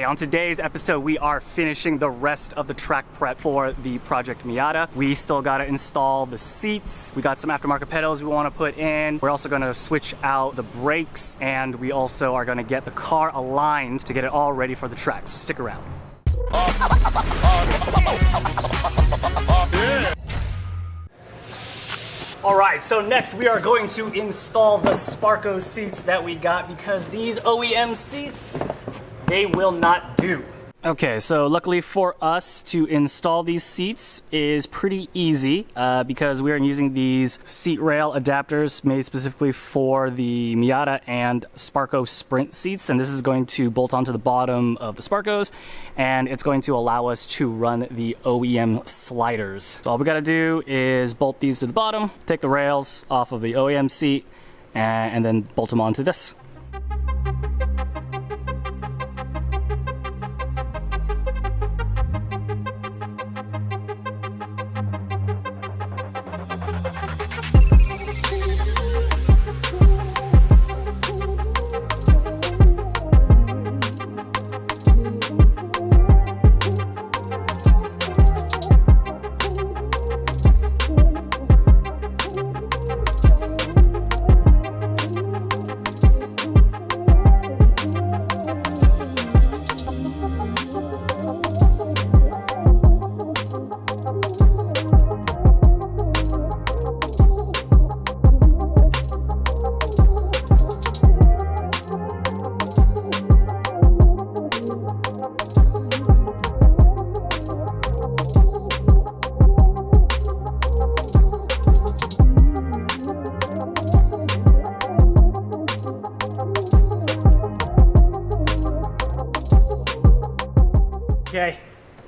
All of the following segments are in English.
on today's episode, we are finishing the rest of the track prep for the Project Miata. We still got to install the seats. We got some aftermarket pedals we want to put in. We're also going to switch out the brakes, and we also are going to get the car aligned to get it all ready for the track. So stick around. Alright, so next we are going to install the Sparco seats that we got because these OEM seats, they will not do. Okay, so luckily for us, to install these seats is pretty easy because we are using these seat rail adapters made specifically for the Miata and Sparco Sprint seats, and this is going to bolt onto the bottom of the Sparcos, and it's going to allow us to run the OEM sliders. So all we gotta do is bolt these to the bottom, take the rails off of the OEM seat, and then bolt them onto this. Okay,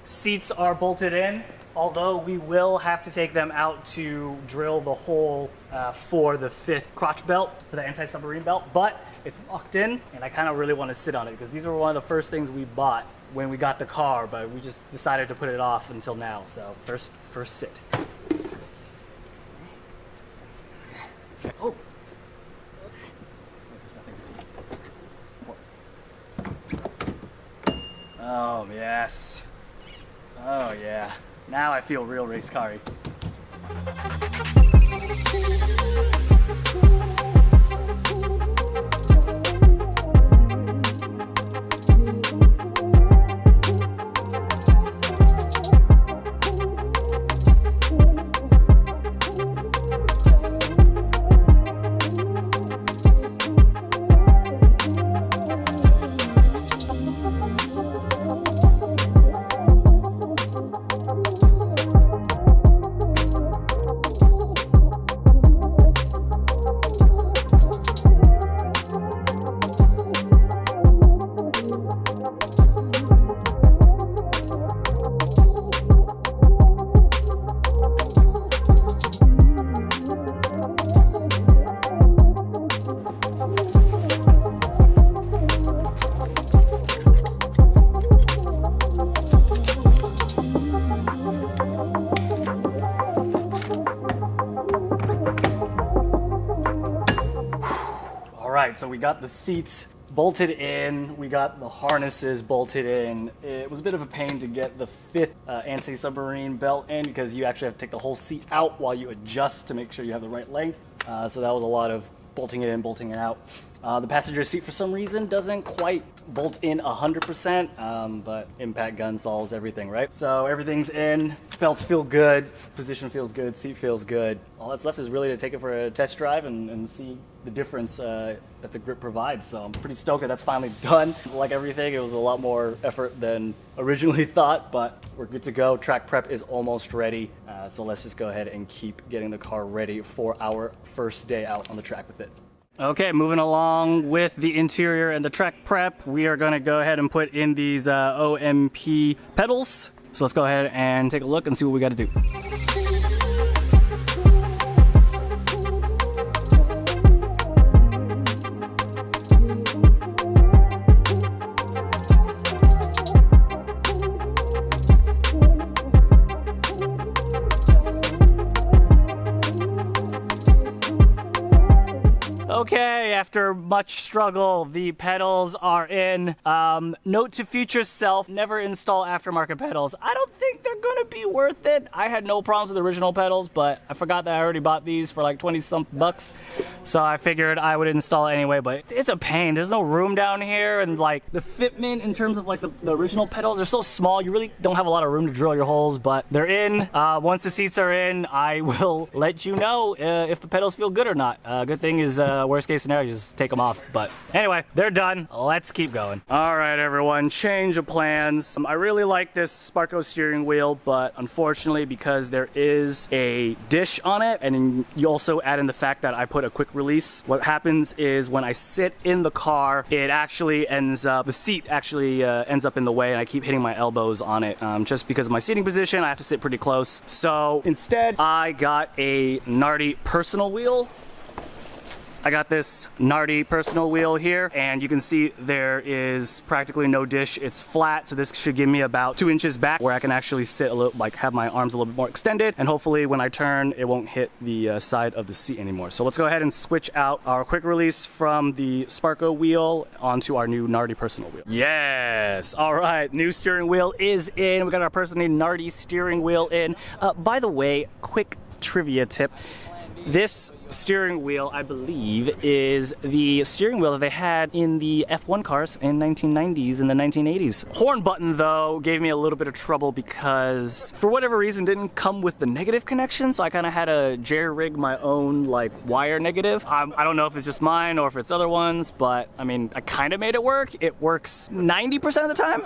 seats are bolted in, although we will have to take them out to drill the hole for the 5th crotch belt, for the anti-submarine belt, but it's locked in, and I kind of really want to sit on it because these were one of the first things we bought when we got the car, but we just decided to put it off until now. So first sit. Oh. Oh, yes. Oh, yeah. Now I feel real race car-y. So we got the seats bolted in, we got the harnesses bolted in. It was a bit of a pain to get the 5th anti-submarine belt in because you actually have to take the whole seat out while you adjust to make sure you have the right length. So that was a lot of bolting it in, bolting it out. The passenger seat for some reason doesn't quite bolt in 100%, but impact gun solves everything, right? So everything's in, belts feel good, position feels good, seat feels good. All that's left is really to take it for a test drive and see the difference that the grip provides. So I'm pretty stoked that that's finally done. Like everything, it was a lot more effort than originally thought, but we're good to go. Track prep is almost ready. So let's just go ahead and keep getting the car ready for our first day out on the track with it. Okay, moving along with the interior and the track prep, we are going to go ahead and put in these OMP pedals. So let's go ahead and take a look and see what we got to do. Okay, after much struggle, the pedals are in. Note to future self, never install aftermarket pedals. I don't think they're gonna be worth it. I had no problems with the original pedals, but I forgot that I already bought these for like 20-something bucks. So I figured I would install it anyway, but it's a pain. There's no room down here, and like the fitment in terms of like the original pedals are so small, you really don't have a lot of room to drill your holes, but they're in. Once the seats are in, I will let you know if the pedals feel good or not. Good thing is, worst case scenario, just take them off. But anyway, they're done. Let's keep going. All right, everyone, change of plans. I really like this Sparco steering wheel, but unfortunately, because there is a dish on it, and you also add in the fact that I put a quick release, what happens is when I sit in the car, it actually ends up, the seat actually ends up in the way, and I keep hitting my elbows on it. Just because of my seating position, I have to sit pretty close. So instead, I got a Nardi personal wheel. I got this Nardi personal wheel here, and you can see there is practically no dish. It's flat, so this should give me about 2 inches back where I can actually sit a little, like have my arms a little bit more extended, and hopefully when I turn, it won't hit the side of the seat anymore. So let's go ahead and switch out our quick release from the Sparco wheel onto our new Nardi personal wheel. Yes! All right, new steering wheel is in. We got our personal Nardi steering wheel in. By the way, quick trivia tip. This steering wheel, I believe, is the steering wheel that they had in the F1 cars in 1990s and the 1980s. Horn button, though, gave me a little bit of trouble because, for whatever reason, didn't come with the negative connection, so I kind of had to jerry-rig my own, like, wire negative. I don't know if it's just mine or if it's other ones, but, I mean, I kind of made it work. It works 90% of the time.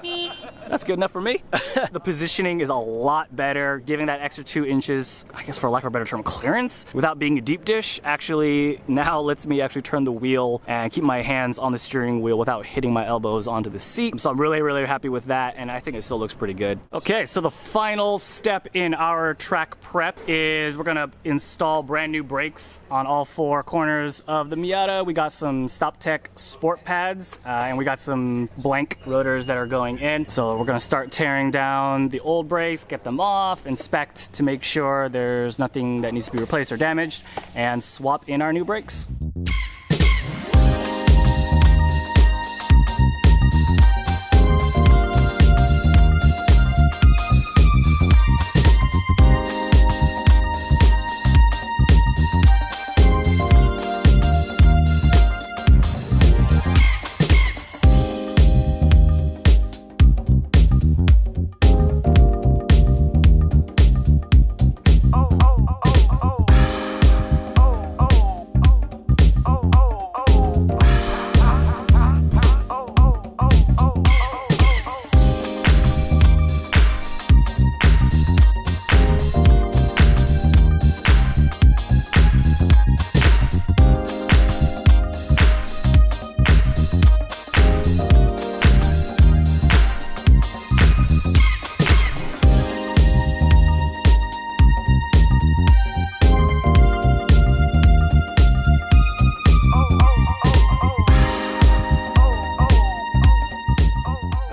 That's good enough for me. The positioning is a lot better, giving that extra 2 inches, I guess for lack of a better term, clearance, without being a deep dish. Actually now lets me actually turn the wheel and keep my hands on the steering wheel without hitting my elbows onto the seat. So I'm really happy with that, and I think it still looks pretty good. Okay, so the final step in our track prep is we're gonna install brand new brakes on all 4 corners of the Miata. We got some Stoptech sport pads, and we got some blank rotors that are going in. So we're gonna start tearing down the old brakes, get them off, inspect to make sure there's nothing that needs to be replaced or damaged, and swap in our new brakes.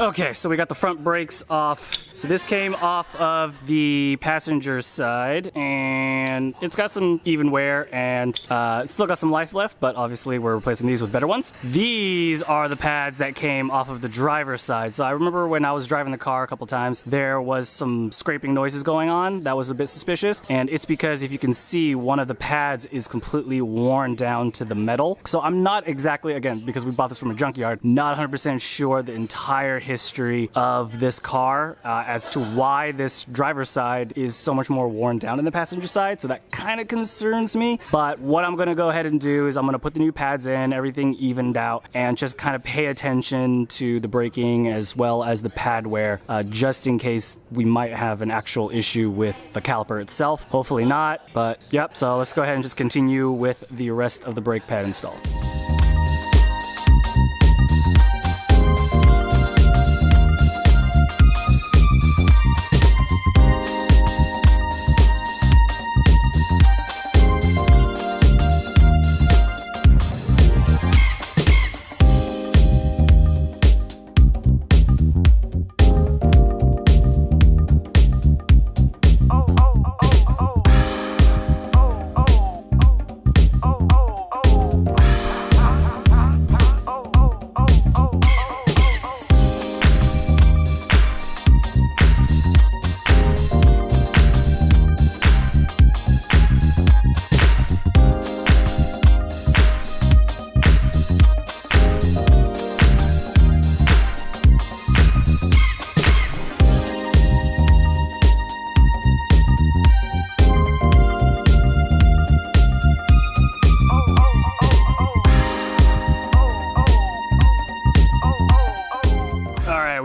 Okay, so we got the front brakes off. So this came off of the passenger side, and it's got some even wear, and it's still got some life left, but obviously we're replacing these with better ones. These are the pads that came off of the driver's side. So I remember when I was driving the car a couple times, there was some scraping noises going on. That was a bit suspicious, and it's because if you can see, one of the pads is completely worn down to the metal. So I'm not exactly, again, because we bought this from a junkyard, not 100% sure the entire history of this car as to why this driver's side is so much more worn down than the passenger side. So that kind of concerns me. But what I'm going to go ahead and do is I'm going to put the new pads in, everything evened out, and just kind of pay attention to the braking as well as the pad wear, just in case we might have an actual issue with the caliper itself. Hopefully not, but yep. So let's go ahead and just continue with the rest of the brake pad install.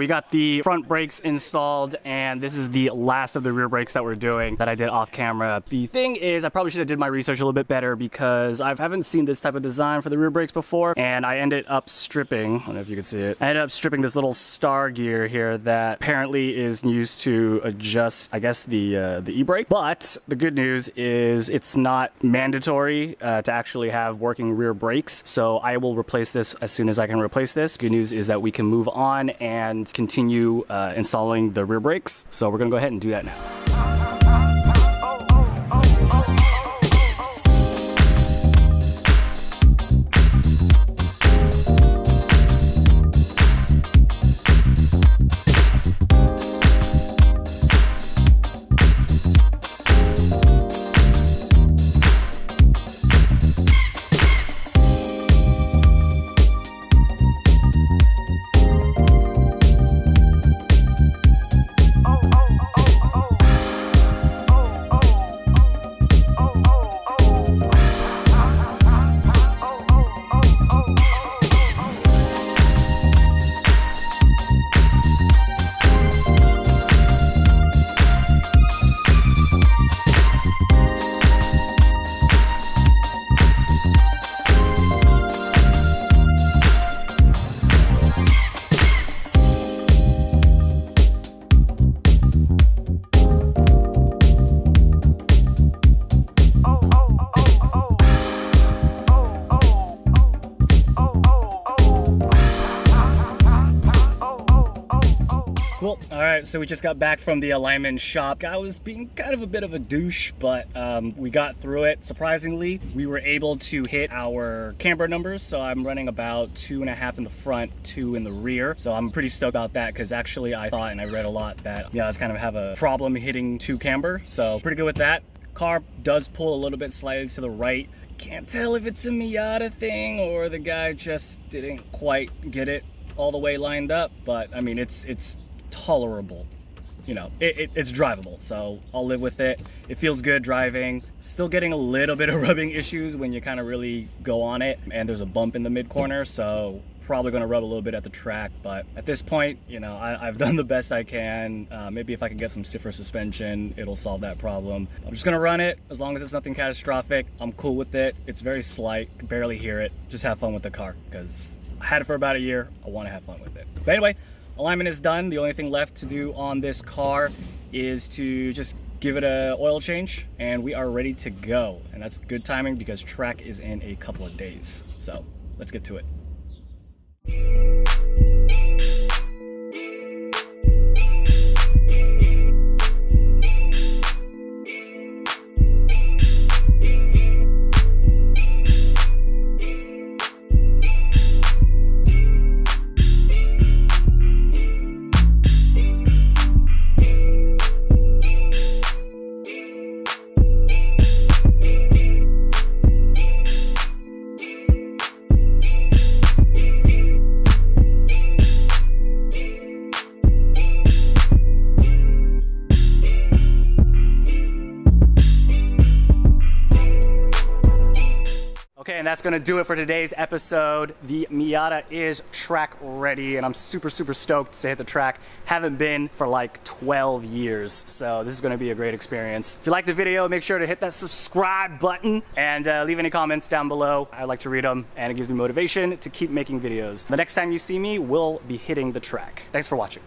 we got the front brakes installed, and this is the last of the rear brakes that we're doing that I did off camera. The thing is, I probably should have did my research a little bit better because I haven't seen this type of design for the rear brakes before, and I ended up stripping, I don't know if you can see it, I ended up stripping this little star gear here that apparently is used to adjust, I guess, the e-brake. But the good news is it's not mandatory to actually have working rear brakes, so I will replace this as soon as I can replace this. Good news is that we can move on and continue installing the rear brakes, so we're gonna go ahead and do that now. Cool. All right, so we just got back from the alignment shop. I was being kind of a bit of a douche, but we got through it. Surprisingly, we were able to hit our camber numbers. So I'm running about 2.5 in the front, 2 in the rear. So I'm pretty stoked about that because actually I thought, and I read a lot, that Miatas kind of have a problem hitting 2 camber. So pretty good with that. Car does pull a little bit slightly to the right. Can't tell if it's a Miata thing or the guy just didn't quite get it all the way lined up, but I mean, it's tolerable. You know, it's drivable, so I'll live with it. It feels good driving. Still getting a little bit of rubbing issues when you kind of really go on it, and there's a bump in the mid corner, so probably going to rub a little bit at the track. But at this point, you know, I've done the best I can. Maybe if I can get some stiffer suspension, it'll solve that problem. I'm just going to run it. As long as it's nothing catastrophic, I'm cool with it. It's very slight, can barely hear it. Just have fun with the car because I had it for about a year. I want to have fun with it. But anyway, alignment is done. The only thing left to do on this car is to just give it a oil change, and we are ready to go. And that's good timing because track is in a couple of days. So let's get to it. Okay, and that's gonna do it for today's episode. The Miata is track ready, and I'm super stoked to hit the track. Haven't been for like 12 years, so this is gonna be a great experience. If you like the video, make sure to hit that subscribe button and leave any comments down below. I like to read them, and it gives me motivation to keep making videos. The next time you see me, we'll be hitting the track. Thanks for watching.